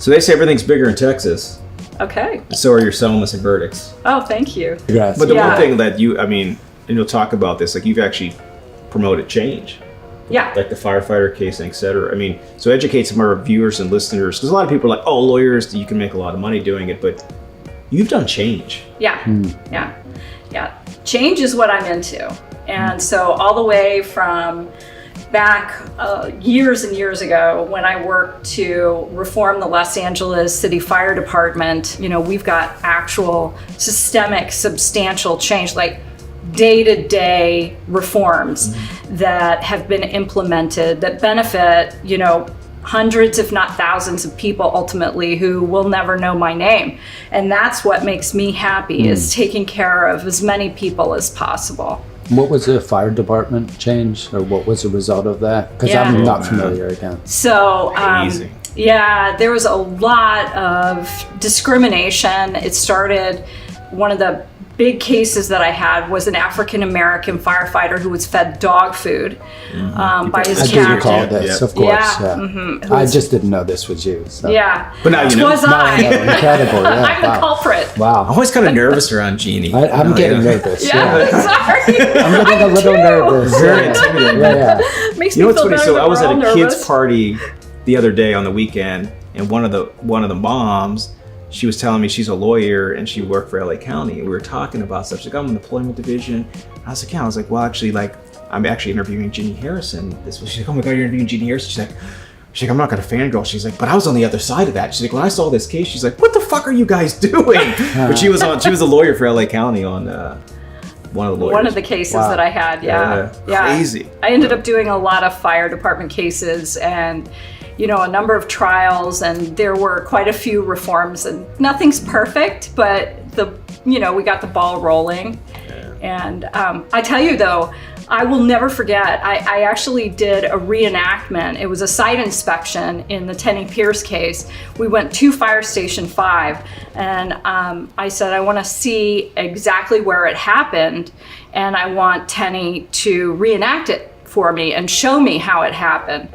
So they say everything's bigger in Texas. Okay. So are your settlements and verdicts. Oh, thank you. Yes. But the Yeah. one thing that and you'll talk about this, like you've actually promoted change, Yeah. like the firefighter case and et cetera. I mean, so educate some of our viewers and listeners, because a lot of people are like, oh, lawyers, you can make a lot of money doing it, but you've done change. Yeah. Yeah. Yeah. Change is what I'm into. And so all the way from back years and years ago when I worked to reform the Los Angeles City Fire Department, we've got actual systemic, substantial change, like day-to-day reforms that have been implemented that benefit, hundreds, if not thousands of people ultimately who will never know my name. And that's what makes me happy, is taking care of as many people as possible. What was the fire department change, or what was the result of that? Because Yeah. I'm not familiar again. So, Amazing. yeah, there was a lot of discrimination. It started, one of the big cases that I had was an African-American firefighter who was fed dog food by his I do captain. recall this, of course. Yeah, Yeah. I just didn't know this was you. So. Yeah. But now you know. Was I? Incredible. Yeah. I'm the culprit. I'm Wow. always kind of nervous around Jeannie. I'm getting nervous. Yeah, sorry. I'm getting a little nervous. Very Yeah. intimidating. Yeah. Makes You know me what's feel funny? better So that I was we're at a all kids' nervous. party the other day on the weekend, and one of the moms, she was telling me she's a lawyer and she worked for LA County, and we were talking about stuff. She's like, I'm in the employment division. I was like, yeah. I was like, well, actually, like, I'm actually interviewing Jeannie Harrison. She's like, oh my God, you're interviewing Jeannie Harrison? She's like, I'm not gonna fangirl. She's like, but I was on the other side of that. She's like, when I saw this case, she's like, what the fuck are you guys doing? But she was a lawyer for LA County on one of the lawyers. One of the cases Wow. that I had, yeah. Crazy. I ended up doing a lot of fire department cases and, a number of trials, and there were quite a few reforms, and nothing's perfect, but we got the ball rolling. And I tell you though, I will never forget, I actually did a reenactment. It was a site inspection in the Tenny Pierce case. We went to Fire Station 5, and I said, I want to see exactly where it happened, and I want Tenny to reenact it for me and show me how it happened.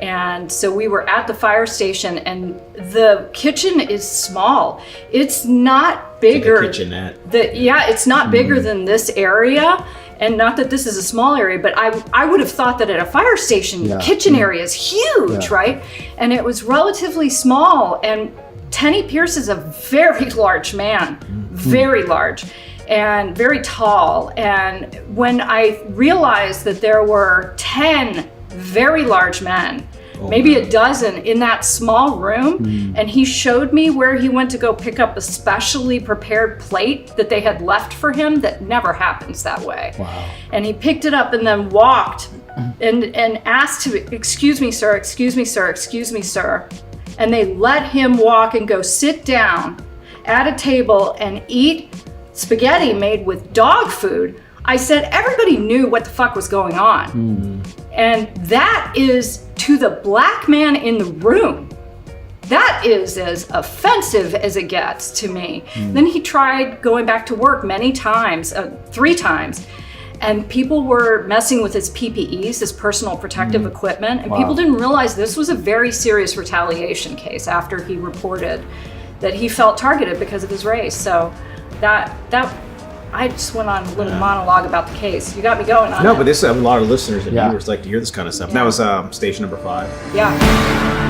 And so we were at the fire station, and the kitchen is small. It's not bigger. Like a kitchenette. It's not bigger than this area. And not that this is a small area, but I would have thought that at a fire station, kitchen area is huge, right? And it was relatively small. And Tenny Pierce is a very large man, very large and very tall. And when I realized that there were 10 very large men, maybe a dozen in that small room, and he showed me where he went to go pick up a specially prepared plate that they had left for him that never happens that way. Wow. And he picked it up and then walked and asked to, excuse me, sir, excuse me, sir, excuse me, sir. And they let him walk and go sit down at a table and eat spaghetti made with dog food. I said, everybody knew what the fuck was going on. And that is, to the black man in the room, that is as offensive as it gets to me. Then he tried going back to work many times, 3 times, and people were messing with his PPEs, his personal protective equipment, and people didn't realize this was a very serious retaliation case after he reported that he felt targeted because of his race. So that I just went on a little monologue about the case. You got me going on No, it. but this a lot of listeners and Yeah. viewers like to hear this kind of stuff. That was station number 5. Yeah.